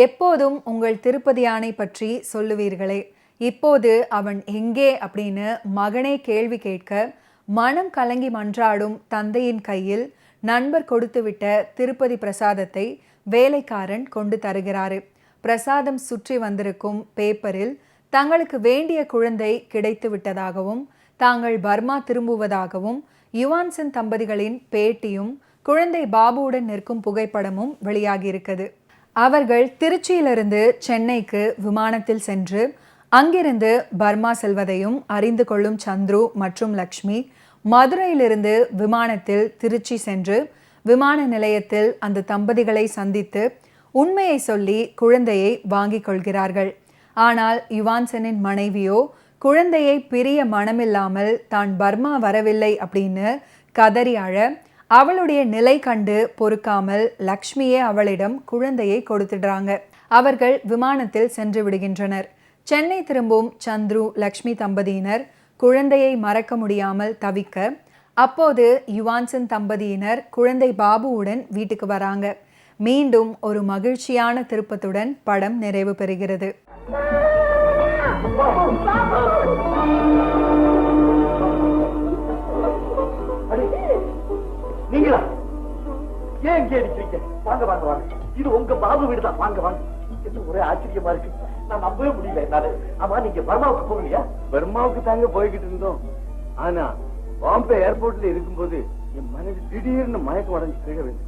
எப்போதும் உங்கள் திருப்பதி யானை பற்றி சொல்லுவீர்களே, இப்போது அவன் எங்கே அப்படின்னு மகனே கேள்வி கேட்க மனம் கலங்கி மன்றாடும் தந்தையின் கையில் நண்பர் கொடுத்துவிட்ட திருப்பதி பிரசாதத்தை வேலைக்காரன் கொண்டு தருகிறாரு. பிரசாதம் சுற்றி வந்திருக்கும் பேப்பரில் தங்களுக்கு வேண்டிய குழந்தை கிடைத்து விட்டதாகவும் தாங்கள் பர்மா திரும்புவதாகவும் யுவான்சன் தம்பதிகளின் பேட்டியும் குழந்தை பாபுவுடன் நிற்கும் புகைப்படமும் வெளியாகியிருக்குது. அவர்கள் திருச்சியிலிருந்து சென்னைக்கு விமானத்தில் சென்று அங்கிருந்து பர்மா செல்வதையும் அறிந்து கொள்ளும் சந்துரு மற்றும் லக்ஷ்மி மதுரையிலிருந்து விமானத்தில் திருச்சி சென்று விமான நிலையத்தில் அந்த தம்பதிகளை சந்தித்து உண்மையை சொல்லி குழந்தையை வாங்கிக் கொள்கிறார்கள். ஆனால் யுவான்சனின் மனைவியோ குழந்தையை பிரிய மனமில்லாமல் தான் பர்மா வரவில்லை அப்படின்னு கதறி அழ, அவளுடைய நிலை கண்டு பொறுக்காமல் லக்ஷ்மியே அவளிடம் குழந்தையை கொடுத்துடுறாங்க. அவர்கள் விமானத்தில் சென்று விடுகின்றனர். சென்னை திரும்பும் சந்துரு லக்ஷ்மி தம்பதியினர் குழந்தையை மறக்க முடியாமல் தவிக்க, அப்போது யுவான்சன் தம்பதியினர் குழந்தை பாபுவுடன் வீட்டுக்கு வராங்க. மீண்டும் ஒரு மகிழ்ச்சியான திருப்பத்துடன் படம் நிறைவு பெறுகிறது. நீங்களா ஏன் கேடிக்கிறீங்க? வாங்க வாங்க வாங்க, இது உங்க பாபு வீடுதான். வாங்க வாங்க. என்ன ஒரே ஆச்சரியமா இருக்கு, நான் நம்பவே முடியல என்னால. ஆமா, நீங்க பர்மாவுக்கு போகலையா? பர்மாவுக்கு தாங்க போய்கிட்டு இருந்தோம். ஆனா பாம்பே ஏர்போர்ட்ல இருக்கும்போது என் மனைவி திடீர்னு மயக்கம் அடைஞ்சு கீழே விழுந்து.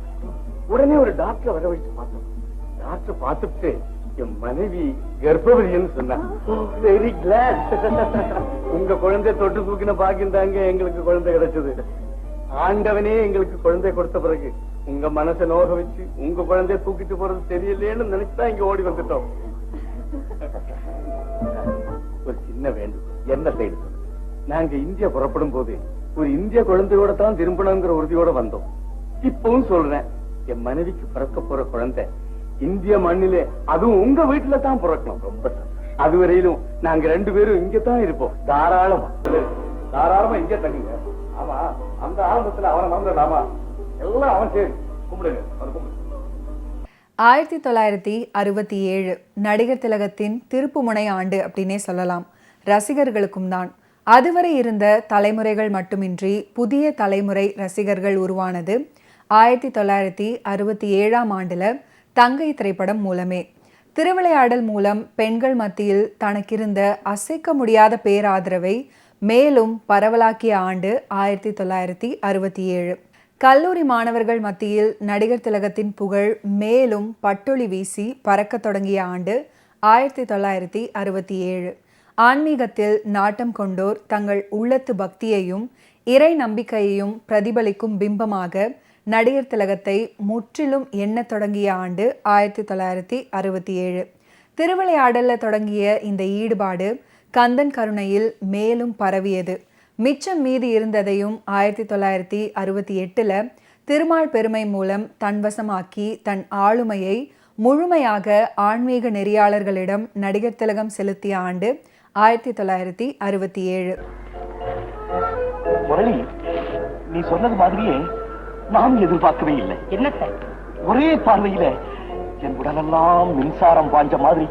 உடனே ஒரு டாக்டரை வரவழைச்சு பார்த்தோம். டாக்டர் பார்த்துட்டு என் மனைவி கர்ப்பவதின்னு சொன்னாங்க. Very glad. உங்க குழந்தை தொட்டு தூக்கின பாக்கியம் தாங்க எங்களுக்கு குழந்தை கிடைச்சது. ஆண்டவனே எங்களுக்கு குழந்தை கொடுத்த பிறகு உங்க மனசை நோக வச்சு உங்க குழந்தைய தூக்கிட்டு போறது தெரியலேன்னு நினைச்சுதான் இங்க ஓடி வந்துட்டோம். ஒரு சின்ன வேண்டுகோள். என்ன செய்து? நாங்க இந்தியா புறப்படும் போது ஒரு இந்திய குழந்தையோட தான் திரும்பணுங்கிற உறுதியோட வந்தோம். இப்பவும் சொல்றேன், என் மனைவிக்கு பிறக்க போற குழந்தை இந்திய மண்ணிலே, அதுவும் உங்க வீட்டுல தான் பிறக்கணும். ரொம்ப அதுவரையிலும் நாங்க 2 பேரும் இங்கதான் இருப்போம். தாராளமா தாராளமா இங்கே தங்குங்க. ஆமா, அந்த ஆரம்பத்துல அவனை மறந்துடாமா? எல்லாம் அவன் சரி கும்பிடுங்க, அவனை கும்பிடு. 1967 நடிகர் திலகத்தின் திருப்புமுனை ஆண்டு அப்படின்னே சொல்லலாம். ரசிகர்களுக்கும் தான். அதுவரை இருந்த தலைமுறைகள் மட்டுமின்றி புதிய தலைமுறை ரசிகர்கள் உருவானது 1967ஆம் ஆண்டுல தங்கை திரைப்படம் மூலமே. திருவிளையாடல் மூலம் பெண்கள் மத்தியில் தனக்கிருந்த அசைக்க முடியாத பேராதரவை மேலும் பரவலாக்கிய ஆண்டு 1967. கல்லூரி மாணவர்கள் மத்தியில் நடிகர் திலகத்தின் புகழ் மேலும் பட்டொளி வீசி பறக்க தொடங்கிய ஆண்டு 1967. ஆன்மீகத்தில் நாட்டம் கொண்டோர் தங்கள் உள்ளத்து பக்தியையும் இறை நம்பிக்கையையும் பிரதிபலிக்கும் பிம்பமாக நடிகர் திலகத்தை முற்றிலும் எண்ணத் தொடங்கிய ஆண்டு 1967. திருவிளையாடல்ல தொடங்கிய இந்த ஈடுபாடு கந்தன் கருணையில் மேலும் பரவியது. மிச்சம் மீதி இருந்ததையும் 1968 திருமால் பெருமை மூலம் தன்வசமாக்கி தன் ஆளுமையை முழுமையாக ஆன்மீக நெறியாளர்களிடம் நடிகர் திலகம் செலுத்திய ஆண்டு 1967. முரளி, நீ சொன்னது மாதிரியே நான் எதிர்பார்க்கவே இல்லை. என்ன ஒரே பார்வையில என் உடலெல்லாம் மின்சாரம் பாய்ஞ்ச மாதிரி,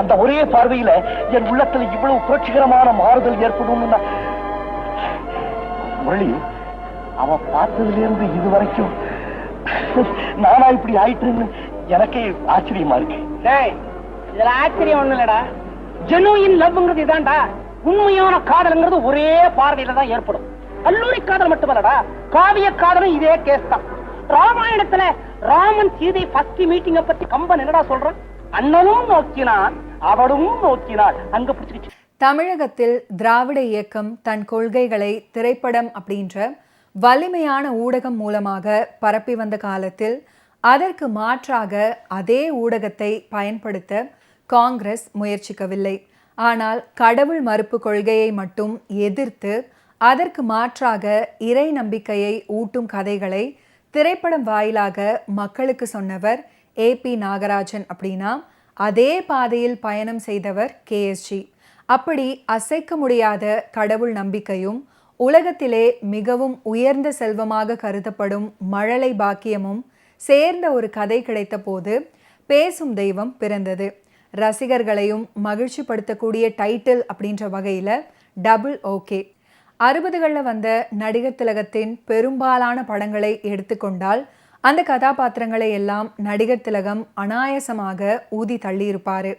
அந்த ஒரே பார்வையில என் உள்ளத்துல இவ்வளவு புரட்சிகரமான மாறுதல் ஏற்படும். முரளி, அவ பார்த்ததுல இருந்து இதுவரைக்கும் நானா இப்படி ஆயிட்டுன்னு எனக்கே ஆச்சரியமா இருக்கு. இதுல ஆச்சரியம் ஒண்ணு இல்லடா, ஜெனுயின் லவ்ங்கிறது இதான்டா. உண்மையான காதல்ங்கிறது ஒரே பார்வையில தான் ஏற்படும். கல்லூரி காதல் மட்டுமல்லடா, காவிய காதலும் இதே கேஸ் தான். ராமாயணத்துல ராமன் சீதை ஃபர்ஸ்ட் மீட்டிங்க பத்தி கம்பன் என்னடா சொல்றான்? அண்ணனும் நோக்கினான் அவளும் நோக்கினாள், அங்க பிடிச்சிருச்சு. தமிழகத்தில் திராவிட இயக்கம் தன் கொள்கைகளை திரைப்படம் அப்படின்ற வலிமையான ஊடகம் மூலமாக பரப்பி வந்த காலத்தில் அதற்கு மாற்றாக அதே ஊடகத்தை பயன்படுத்த காங்கிரஸ் முயற்சிக்கவில்லை. ஆனால் கடவுள் மறுப்பு கொள்கையை மட்டும் எதிர்த்து அதற்கு மாற்றாக இறை நம்பிக்கையை ஊட்டும் கதைகளை திரைப்படம் வாயிலாக மக்களுக்கு சொன்னவர் AP நாகராஜன். அப்படின்னா அதே பாதையில் பயணம் செய்தவர் KSG. அப்படி அசைக்க முடியாத கடவுள் நம்பிக்கையும் உலகத்திலே மிகவும் உயர்ந்த செல்வமாக கருதப்படும் மழலை பாக்கியமும் சேர்ந்த ஒரு கதை கிடைத்த போது பேசும் தெய்வம் பிறந்தது. ரசிகர்களையும் மகிழ்ச்சிப்படுத்தக்கூடிய டைட்டில் அப்படின்ற வகையில் டபுள் ஓகே. 60களில் வந்த நடிகர் திலகத்தின் பெரும்பாலான படங்களை எடுத்துக்கொண்டால் அந்த கதாபாத்திரங்களை எல்லாம் நடிகர் திலகம் அனாயசமாக ஊதி தள்ளியிருப்பார்.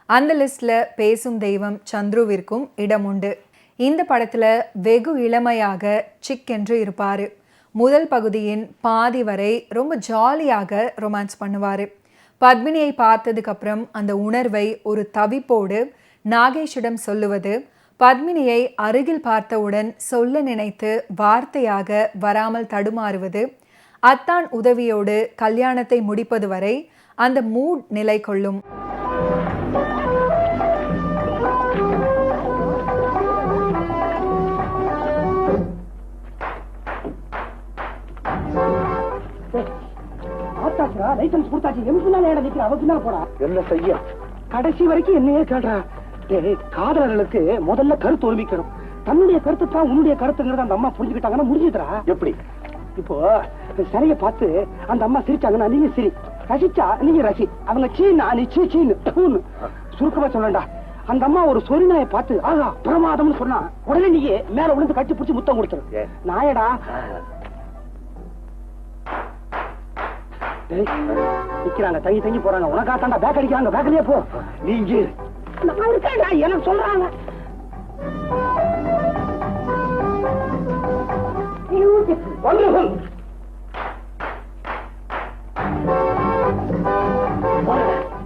அந்த லிஸ்டில் பேசும் தெய்வம் சந்துருவிற்கும் இடம் உண்டு. இந்த படத்தில் வெகு இளமையாக சிக் என்று இருப்பார். முதல் பகுதியின் பாதி வரை ரொம்ப ஜாலியாக ரொமான்ஸ் பண்ணுவார். பத்மினியை பார்த்ததுக்கப்புறம் அந்த உணர்வை ஒரு தவிப்போடு நாகேஷிடம் சொல்லுவது, பத்மினியை அருகில் பார்த்தவுடன் சொல்ல நினைத்து வார்த்தையாக வராமல் தடுமாறுவது, அத்தான் உதவியோடு கல்யாணத்தை முடிப்பது வரை அந்த மூட் நிலை கொள்ளும். லைசன்ஸ் கொடுத்தாச்சு, என்ன செய்ய கடைசி வரைக்கும் என்னையே கேள்றா. காதலர்களுக்கு முதல்ல கருத்து ஒருமிக்கணும். தன்னுடைய கருத்து தான் உன்னுடைய கருத்துங்கிறத அந்த அம்மா புரிஞ்சுக்கிட்டாங்கன்னா முடிஞ்சுதுரா. எப்படி? இப்போ சிறைய பார்த்து அந்த அம்மா சிரிச்சாங்கன்னா நீங்க சிரி, ரசிச்சா நீங்க ரசி, அவங்க சீனா நீ சீன்னு சுருக்கமா சொல்லண்டா. அந்த அம்மா ஒரு சொரிநாயை பார்த்து ஆகா பிரமாதம்னு சொன்னா உடனே நீங்க மேல விழுந்து கட்டி பிடிச்சி முத்தம் கொடுத்துரு. நாயடா நிக்கிறாங்க, தங்கி தங்கி போறாங்க. உனக்கா தாண்டா பேக் அடிக்கிறாங்க, பேக்கடியே போ. நீங்க நான் இருக்கேன்டா, எனக்கு சொல்றாங்க.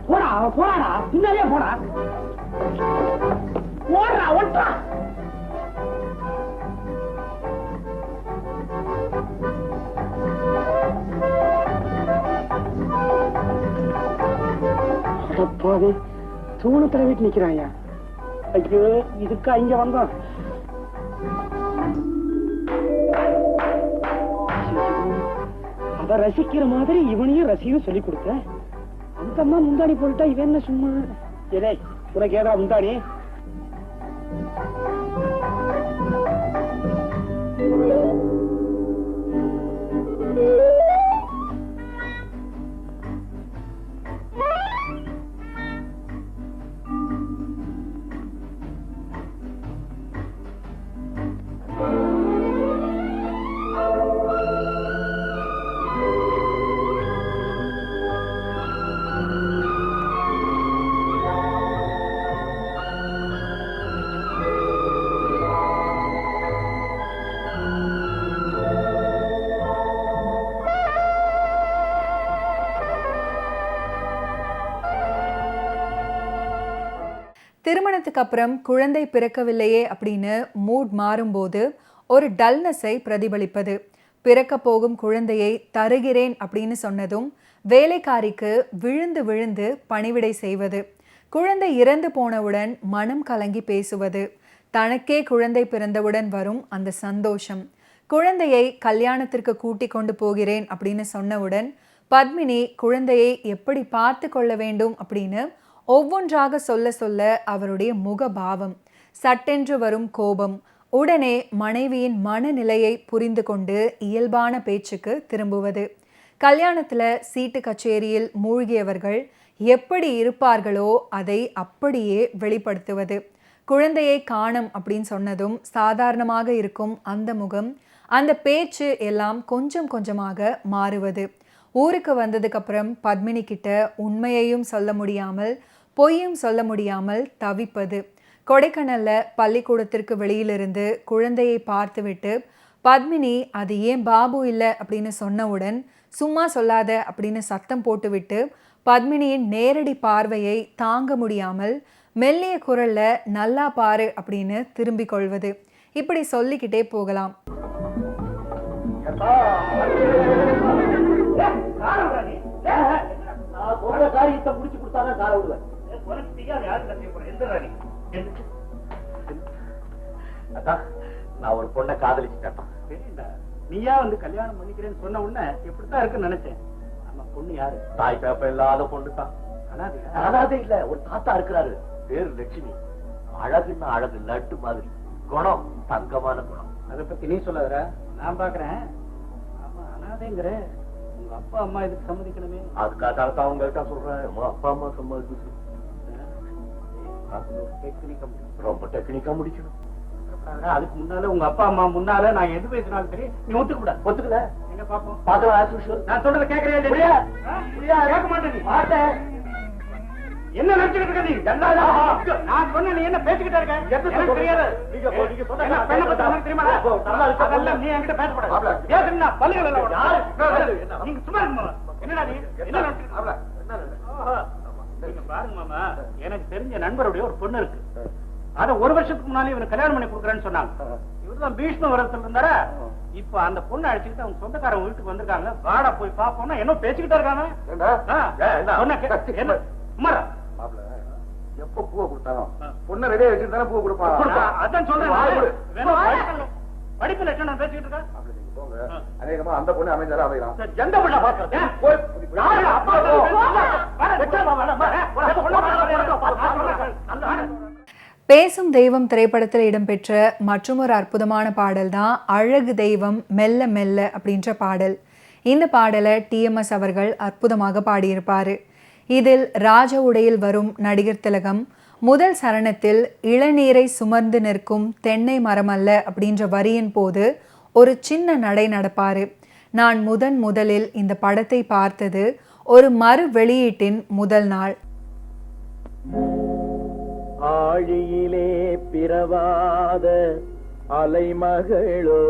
போடா போடா, பின்னாலே போடா, ஓடுறா ஓட்டா. தூணத்துல வீட்டு நிக்கிறாங்க. ஐயோ இதுக்கா இங்க வந்தோம். அத ரசிக்கிற மாதிரி இவனையும் ரசியும் சொல்லி கொடுத்த. அந்த அம்மா முந்தாடி போட்டா இவன் என்ன சும்மா? ஏதே உனக்கு ஏதா முந்தாடி? திருமணத்துக்கு அப்புறம் குழந்தை பிறக்கவில்லையே அப்படின்னு மூட் மாறும்போது ஒரு டல்னஸை பிரதிபலிப்பது. பிறக்க போகும் குழந்தையை தருகிறேன் அப்படின்னு சொன்னதும் வேலைக்காரிக்கு விழுந்து விழுந்து பணிவிடை செய்வது. குழந்தை இறந்து போனவுடன் மனம் கலங்கி பேசுவது. தனக்கே குழந்தை பிறந்தவுடன் வரும் அந்த சந்தோஷம். குழந்தையை கல்யாணத்திற்கு கூட்டிக் கொண்டு போகிறேன் அப்படின்னு சொன்னவுடன் பத்மினி குழந்தையை எப்படி பார்த்து கொள்ள வேண்டும் அப்படின்னு ஒவ்வொன்றாக சொல்ல சொல்ல அவருடைய முகபாவம், சட்டென்று வரும் கோபம், உடனே மனைவியின் மனநிலையை புரிந்து கொண்டு இயல்பான பேச்சுக்கு திரும்புவது. கல்யாணத்துல சீட்டு கச்சேரியில் மூழ்கியவர்கள் எப்படி இருப்பார்களோ அதை அப்படியே வெளிப்படுத்துவது. குழந்தையை காணோம் அப்படின்னு சொன்னதும் சாதாரணமாக இருக்கும் அந்த முகம், அந்த பேச்சு எல்லாம் கொஞ்சம் கொஞ்சமாக மாறுவது. ஊருக்கு வந்ததுக்கு அப்புறம் பத்மினி கிட்ட உண்மையையும் சொல்ல முடியாமல் பொய்யும் சொல்ல முடியாமல் தவிப்பது. கொடைக்கானல்ல பள்ளிக்கூடத்திற்கு வெளியிலிருந்து குழந்தையை பார்த்துவிட்டு பத்மினி அது ஏன் பாபு இல்லை அப்படின்னு சொன்னவுடன் சும்மா சொல்லாத அப்படின்னு சத்தம் போட்டுவிட்டு பத்மினியின் நேரடி பார்வையை தாங்க முடியாமல் மெல்லிய குரல்ல நல்லா பாரு அப்படின்னு திரும்பிக் கொள்வது. இப்படி சொல்லிக்கிட்டே போகலாம். காரியத்தை முடிச்சு கொடுத்தாதான் கார விடுவேன். நான் ஒரு பொண்ணை காதலிச்சுட்டேன். நீயா வந்து கல்யாணம் பண்ணிக்கிறேன்னு சொன்ன உடனே எப்படித்தான் இருக்குன்னு நினைச்சேன். நம்ம பொண்ணு யாரு? தாய் பேப்ப இல்லாத பொண்ணு தான். அனாதை இல்ல, ஒரு தாத்தா இருக்கிறாரு, பேரு லட்சுமி. அழகுன்னா அழகு, லட்டு மாதிரி. குணம் தங்கமான குணம். அதை பத்தி நீ சொல்லாத, நான் பாக்குறேன். ஆமா அனாதைங்கிற உங்க அப்பா அம்மா இதுக்கு சம்மதிக்கணுமே. அதுக்காக அவங்க கிட்ட சொல்றேன், அப்பா அம்மா சம்மதிச்சு ரொம்ப டெக்னிக்கா முடிக்கணும். அதுக்கு முன்னால உங்க அப்பா அம்மா முன்னால நான் எது பேசினாலும் சரி நீ ஒத்துக்கூடாது. ஒத்துக்கல எங்க பாப்போம், பாக்கலாம். நான் சொல்றத கேட்கறேன் இல்லையா? கேட்க மாட்டேன். நீ என்ன நினைச்சுக்கிட்டு இருக்க நீ? நான் சொன்ன நீ என்ன பேசிக்கிட்டே இருக்க? எனக்கு தெரியாது. பெண்ணை பத்தி உனக்கு தெரியுமா? அதெல்லாம் நீ என்கிட்ட பேசக்கூடாது. பேசுனா பல்லுகள் எல்லாம் உடையும். நீங்க சும்மா இருங்க மாமா. என்னடா நீ என்ன நினைச்சுக்கிட்டு? நீங்க பாருங்க மாமா, எனக்கு தெரிஞ்ச நண்பருடைய ஒரு பொண்ணு இருக்கு. அத ஒரு வருஷத்துக்கு முன்னாலே இவனுக்கு கல்யாணம் பண்ணி கொடுக்குறேன்னு சொன்னாங்க. இவருதான் பீஷ்ம விரதத்துல இருந்தாரா. இப்ப அந்த பொண்ணு அழைச்சிக்கிட்டு அவங்க சொந்தக்காரங்க வீட்டுக்கு வந்திருக்காங்க. வாடா போய் பாப்போம்னா என்ன பேசிக்கிட்டே இருக்காங்க. எப்ப பூவை கொடுத்தாலும் பொண்ணை ரெடியா வச்சுட்டு தானே பூவை கொடுப்பாங்க. அதான் சொல்றேன். படிப்பு லட்சணம் பேசிக்கிட்டு இருக்கா. அநேகமா அந்த பொண்ணு அமைஞ்சாலும் அமையலாம். எந்த பொண்ணா பாக்குறது? பேசும் தெய்வம் திரைப்படத்தில் இடம்பெற்ற மற்றொரு அற்புதமான பாடல் தான் அழகு தெய்வம் மெல்ல மெல்ல அப்படின்ற பாடல். இந்த பாடலை டிஎம்எஸ் அவர்கள் அற்புதமாக பாடியிருப்பார். இதில் ராஜ உடையில் வரும் நடிகர் திலகம் முதல் சரணத்தில் இளநீரை சுமர்ந்து நிற்கும் தென்னை மரமல்ல அப்படின்ற வரியின் போது ஒரு சின்ன நடை நடப்பார். நான் முதலில் இந்த படத்தை பார்த்தது ஒரு மறு வெளியீட்டின் முதல் நாள். ஆழியிலே பிறவாத அலைமகளோ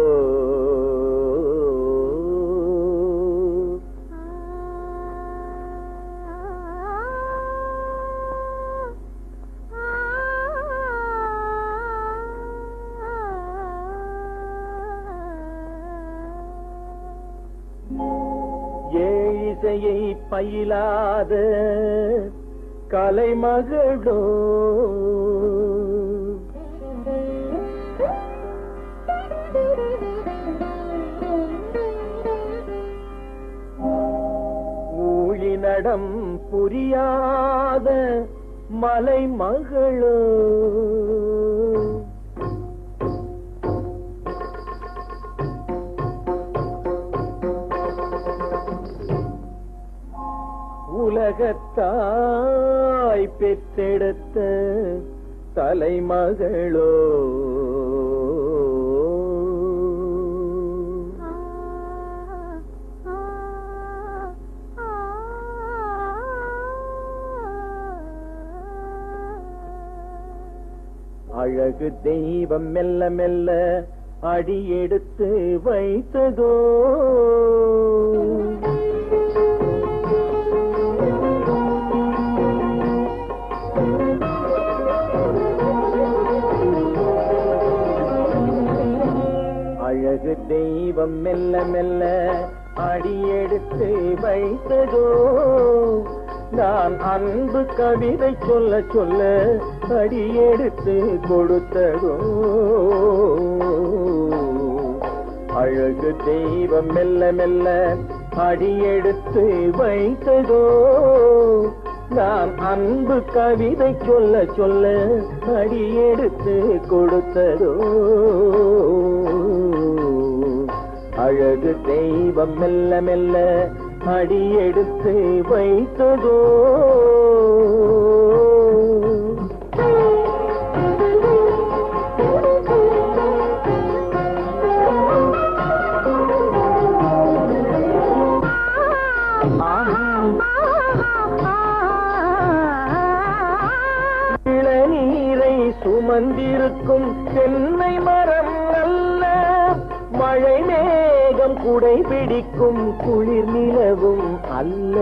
ஏழிசையை பயிலாத கலைமகளோ ஊழி நடம் புரியாத மலைமகளோ உலகத்தாய் பெற்றெடுத்த தலைமகளோ அழகு தெய்வம் மெல்ல மெல்ல அடியெடுத்து வைத்ததோ அழகு தெய்வம் மெல்ல மெல்ல அடியெடுத்து வைத்ததோ நான் அன்பு கவிதை சொல்ல சொல்ல அடியெடுத்து கொடுத்ததோ அழகு தெய்வம் மெல்ல மெல்ல அடியெடுத்து வைத்ததோ நான் அன்பு கவிதை சொல்ல சொல்ல அடியெடுத்து கொடுத்ததோ அழகு தெய்வம் மெல்ல மெல்ல அடியெடுத்து வைத்ததோ இளநீரை சுமந்திருக்கும் தென்னை மரம் அல்ல மழை மேகம் குடை பிடிக்கும் குளிர் நிலவும் அல்ல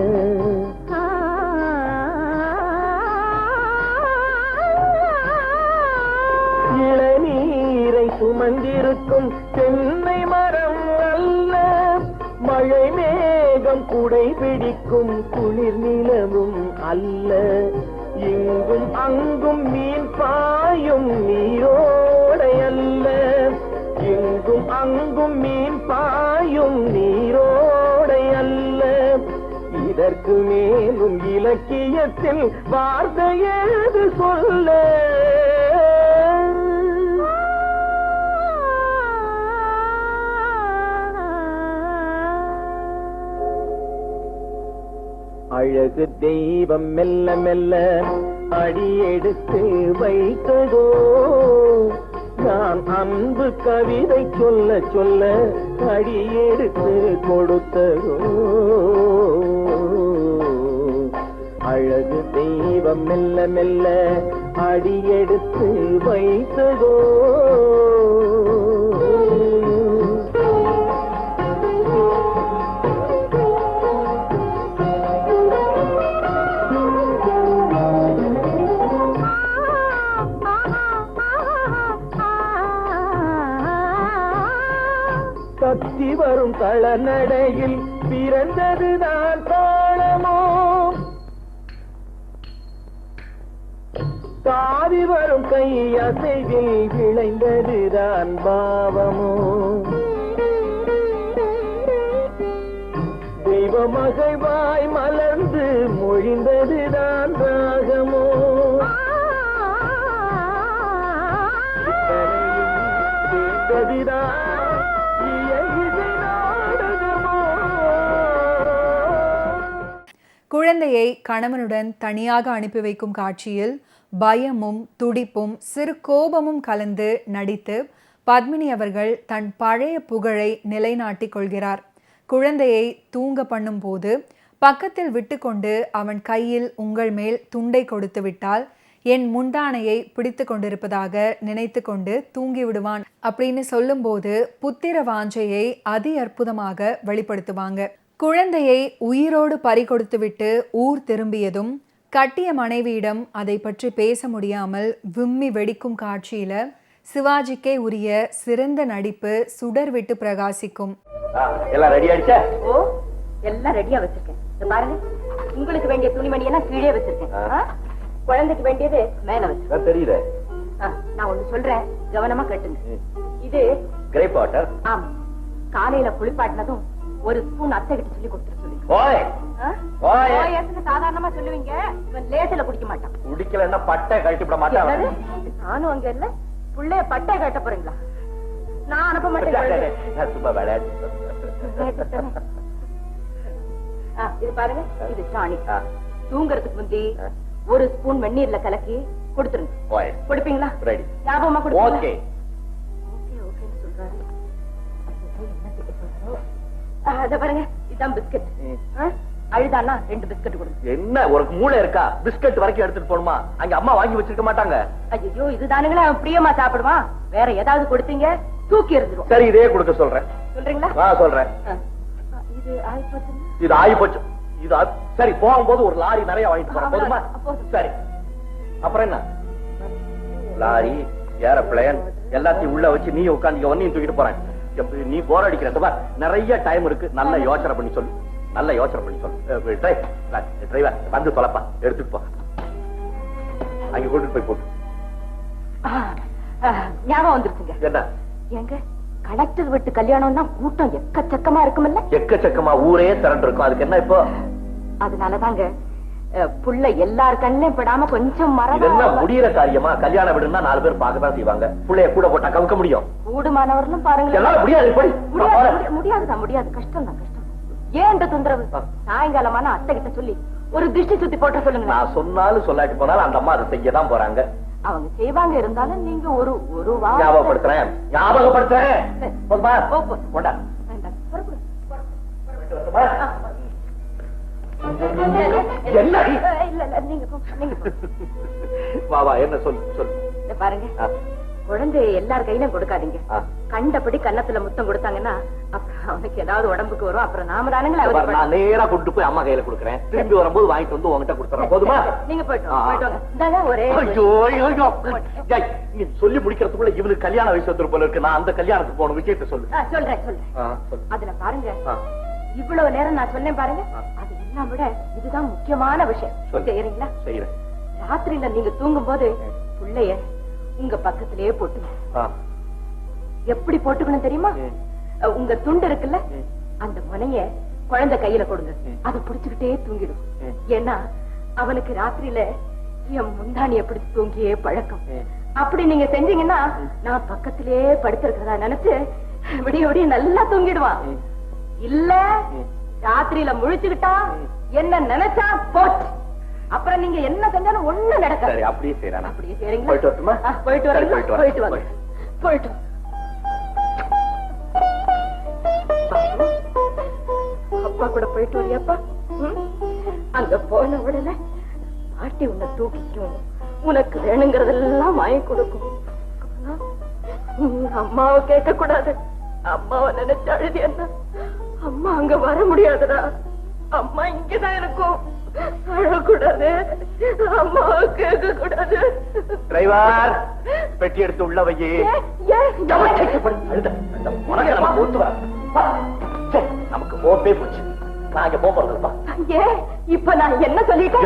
இளநீரை சுமந்திருக்கும் தென்னை மரம் அல்ல மழை மேகம் குடை பிடிக்கும் குளிர் நிலவும் அல்ல இங்கும் அங்கும் மீன் பாயும் நீரோடை அல்ல இங்கும் அங்கும் மீன் பாயும் நீரோடை அல்ல இதற்கு மேலும் இலக்கியத்தில் வார்த்தை ஏது சொல்ல அழகு தெய்வம் மெல்ல மெல்ல அடியெடுத்து வைத்ததோ, நான் அன்பு கவிதை சொல்ல சொல்ல அடியெடுத்து கொடுத்ததோ. அழகு தெய்வம் மெல்ல மெல்ல அடியெடுத்து வைத்ததோ. தத்தி வரும் களநடையில் பிறந்ததுதான் தாளமோ, தாவி வரும் கை அசைவில் விளைந்ததுதான் பாவமோ, தெய்வ மகிழ்வாய் மலர்ந்து மொழிந்ததுதான் ராகமோ. குழந்தையை கணவனுடன் தனியாக அனுப்பி வைக்கும் காட்சியில் பயமும் துடிப்பும் சிறு கோபமும் கலந்து நடித்து பத்மினி அவர்கள் தன் பழைய புகழை நிலைநாட்டிக் கொள்கிறார். குழந்தையை தூங்க பண்ணும் போது பக்கத்தில் விட்டுக்கொண்டு அவன் கையில் உங்கள் மேல் துண்டை கொடுத்து விட்டால் என் முந்தானையை பிடித்து கொண்டிருப்பதாக நினைத்து கொண்டு தூங்கி விடுவான் அப்படின்னு சொல்லும்போது புத்திர வாஞ்சையை அதி அற்புதமாக வெளிப்படுத்துவாங்க. குழந்தையை உயிரோடு பறிகொடுத்துவிட்டு ஊர் திரும்பியதும் கட்டிய மனைவியிடம் அதை பற்றி பேச முடியாமல் விம்மி வெடிக்கும் காட்சியில சிவாஜிக்கே உரிய சிறந்த நடிப்பு சுடர் விட்டு பிரகாசிக்கும். எல்லாம் ரெடி ஆயிடுச்சா? ஓ, எல்லாம் ரெடியா வச்சிருக்கேன். பாருங்க, உங்களுக்கு வேண்டிய துணிமணி எல்லாம் கீழே வச்சிருக்கேன். குழந்தைக்கு வேண்டியது மேல வச்சிருக்கேன். தெரியுது. நான் ஒண்ணு சொல்றேன், கவனமா கேட்டுங்க. இது கிரேப் வாட்டர். ஆமா, காலையில குளிப்பாட்டினதும் ஒரு ஸ்பூன் அத்தை கிட்ட சொல்லி கொடுத்துட்டு சொல்லுங்க. சாதாரணமா சொல்லுவீங்க, லேசில குடிக்க மாட்டான். குடிக்கலன்னா பட்டை கழட்டி விட மாட்டான். நானும் அங்க இல்ல, புள்ளைய பட்டை கட்ட போறீங்களா? நான் அனுப்ப மாட்டேன். இது பாருங்க, இது சாணி. தூங்குறதுக்கு முந்தி ஒரு ஸ்பூன் வெந்நீர்ல கலக்கி கொடுத்துருங்க. கொடுப்பீங்களா? ஞாபகமா கொடுப்பீங்களா? அத பாருங்க, இதான் பிஸ்கட். அழுதானா 2 பிஸ்கட் கொடுங்க. என்ன ஒரு மூளை இருக்கா? பிஸ்கட் வரைக்கும் எடுத்துட்டு போணுமா? அங்க அம்மா வாங்கி வச்சிருக்க மாட்டாங்க. ஐயோ, இதுதானுங்களே அவன் பிரியமா சாப்பிடுவான். வேற ஏதாவது கொடுத்தீங்க தூக்கி எறிஞ்சிரும். சரி, இதே கொடுக்க சொல்றேன். சொல்றீங்களா? சொல்றேன். இது ஆயிப்போச்சு. இது ஆயிப்போச்சு. இது சரி, போகும்போது ஒரு லாரி நிறைய வாங்கிட்டு போறேன். போதுமா? சரி. அப்புறம் என்ன? லாரி, ஏரோப்ளேன் எல்லாத்தையும் உள்ள வச்சு நீ உட்காந்து ஒன்னையும் தூக்கிட்டு போறேன். நீ போர் அடிக்கிறப்ப நிறைய டைம் இருக்கு. நல்ல யோசனை பண்ணி சொல்லு. நல்ல யோசனை பண்ணி சொல்லு. டிரைவர் வந்து தொலைப்பா, எடுத்துட்டு போ. அங்க கூட்டிட்டு போய் போட்டு. ஞாபகம் வந்துருச்சுங்க. என்ன? எங்க கலெக்டர் வீட்டு கல்யாணம் தான் கூட்டம் எக்கச்சக்கமா இருக்குமில்ல? எக்கச்சக்கமா ஊரே திரண்டு இருக்கும். அதுக்கு என்ன இப்போ? அதனாலதாங்க புள்ள எல்லார் கண்ணிலும் படாம கொஞ்சம் என்ன முடியற காரியமா? கல்யாணம் விடுனா 4 பேர் பார்க்கதான் செய்வாங்க. புள்ளைய கூட போட்டா கவுக்க முடியும்? கூடுமானவர்களும் பாருங்க. முடியாது. முடியாதுதான், முடியாது. கஷ்டம் தான், கஷ்டம். ஏன் இந்த தொந்தரவு? சாயங்காலமான அத்தை கிட்ட சொல்லி ஒரு திருஷ்டி சுத்தி போட்ட சொல்லுங்க. நான் சொன்னாலும் சொல்லாட்டி போனாலும் அந்த அம்மா அதை செய்யதான் போறாங்க. அவங்க செய்வாங்க. இருந்தாலும் நீங்க ஒரு ஞாபகப்படுத்துறேன். என்ன சொல்லு பாருங்க, குழந்தை எல்லார் கையிலும் கொடுக்காதீங்க. கண்டபடி கன்னத்துல முத்தம் கொடுத்தாங்கன்னா அப்புறம் அவனுக்கு ஏதாவது உடம்புக்கு வரும். அப்புறம் நாம தானுங்களே. நான் நேரா கொண்டு போய் அம்மா கையில கொடுக்குறேன். திரும்பி வரும்போது வாங்கிட்டு வந்து உங்ககிட்ட கொடுத்துறேன். போதுமா? நீங்க போயிட்டு ஒரே சொல்லி முடிக்கிறதுக்குள்ள இவனுக்கு கல்யாண வயசு வந்துரு போல இருக்கு. நான் அந்த கல்யாணத்துக்கு போன விஷயத்த சொல்லு. சொல்றேன். அதுல பாருங்க, இவ்வளவு நேரம் நான் சொன்னேன் பாருங்க, அது எல்லாம் விட இதுதான் முக்கியமான விஷயம். செய்யறீங்களா? செய்யறேன். ராத்திரியில நீங்க தூங்கும் போது புள்ளைய உங்க பக்கத்திலேயே போட்டுங்க. எப்படி போட்டுக்கணும் தெரியுமா? உங்க துண்டு இருக்குல்ல, அந்த முனைய குழந்தை கையில கொடுங்க. அதை புடிச்சுக்கிட்டே தூங்கிடும். ஏன்னா அவனுக்கு ராத்திரியில என் முந்தானி எப்படி தூங்கியே பழக்கம். அப்படி நீங்க செஞ்சீங்கன்னா நான் பக்கத்திலேயே படுத்திருக்கிறதா நினைச்சு விடிய விடிய நல்லா தூங்கிடுவான். இல்ல ராத்திரியில முழிச்சுக்கிட்டா என்ன நினைச்சா போச்சு. அப்புறம் நீங்க என்ன செஞ்சாலும் ஒண்ணு நடக்காது. சரி, அப்படியே செய்யறானா? அப்படியே செய்றீங்களா? போயிட்டு வரட்டுமா? போயிட்டு வரீங்களா? போயிட்டு வரேன். போயிட்டு வாங்க. போயிட்டு அப்பா கூட போயிட்டு வரியாப்பா? அங்க போன உடனே பாட்டி உன்னை தூக்கிக்கும், உனக்கு வேணுங்கிறதெல்லாம் வாங்கி கொடுக்கும். அம்மாவை கேட்க கூடாது. அம்மாவை நினைச்சு அழுதி என்ன, அம்மா அங்க வர முடியாதுடா, அம்மா இங்கதான் இருக்கும். அழக்கூடாது, அம்மாவை கேட்க கூடாது. டிரைவர், பெட்டி எடுத்து உள்ள வையே. நமக்கு மோப்பே போச்சு. நான் இங்க போறதுப்பா. இப்ப நான் என்ன சொல்லிட்டேன்?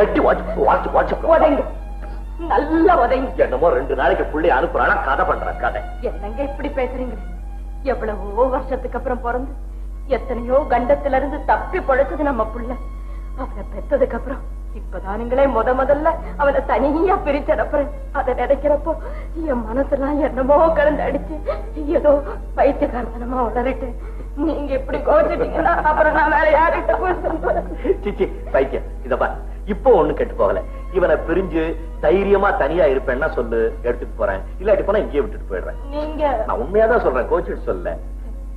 உதைங்க, நல்ல உதைங்க. என்னமோ 2 நாளைக்கு புள்ளைய அனுப்புறானா கதை பண்ற கதை. என்னங்க இப்படி பேசுறீங்க? எவ்வளவோ வருஷத்துக்கு அப்புறம் பிறந்து எத்தனையோ கண்டத்துல இருந்து தப்பி பொழைச்சது நம்ம புள்ள. அவனை பெற்றதுக்கு அப்புறம் இப்பதானுங்களே முதல்ல அவனை தனியா பிரிச்சடப்புறேன். அதை நினைக்கிறப்போ என் மனசெல்லாம் என்னமோ கலந்து அடிச்சு ஏதோ பைத்தியக்காரத்தனமா உளறிட்டு நீங்க இப்படி கோச்சிட்டீங்கன்னா அப்புறம் நான் வேற யார்கிட்ட போய் சொல்றேன்? சிச்சி பைத்தியம், இதப்பா இப்போ ஒண்ணு கெட்டு போகல. இவனை பிரிஞ்சு தைரியமா தனியா இருப்பேன்னா சொல்லு, எடுத்துட்டு போறேன். இல்லாட்டி போனா இங்கேயே விட்டுட்டு போயிடுறேன். நீங்க நான் உண்மையாதான் சொல்றேன், கோச்சிட்டு சொல்ல.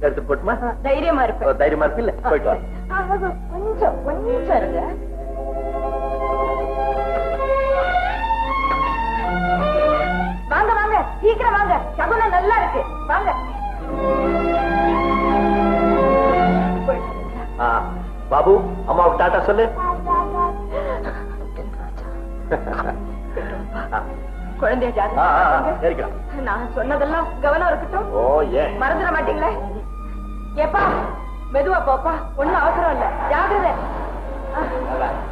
எடுத்துட்டு போட்டுமா? தைரியமா இருப்பேன். தைரியமா இருக்கு இல்ல? போயிட்டு வா. கொஞ்சம் கொஞ்சம் இருங்க. வாங்க வாங்க, சீக்கிரம் வாங்க, சகுனம் நல்லா இருக்கு. வாங்க. பாபு, அம்மாவுக்கு டாட்டா சொல்லு. குழந்தைய ஜாகிரதை. நான் சொன்னதெல்லாம் கவனம் இருக்கட்டும். ஓ ஏன் மறந்துட மாட்டீங்களே? ஏப்பா மெதுவா போப்பா, ஒண்ணும் அவசரம் இல்ல, ஜாகிரதை.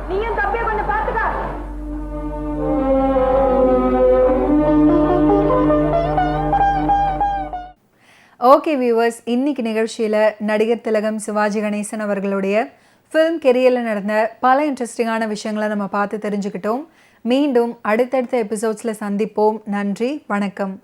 நீயும் தப்பிய கொஞ்சம் பாத்துக்கா. ஓகே வியூவர்ஸ், இன்னைக்கு நிகழ்ச்சியில் நடிகர் திலகம் சிவாஜி கணேசன் அவர்களுடைய ஃபிலிம் கெரியரில் நடந்த பல இன்ட்ரெஸ்டிங்கான விஷயங்களை நம்ம பார்த்து தெரிஞ்சுக்கிட்டோம். மீண்டும் அடுத்தடுத்த எபிசோட்ஸில் சந்திப்போம். நன்றி, வணக்கம்.